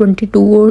22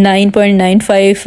9.95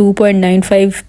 2.95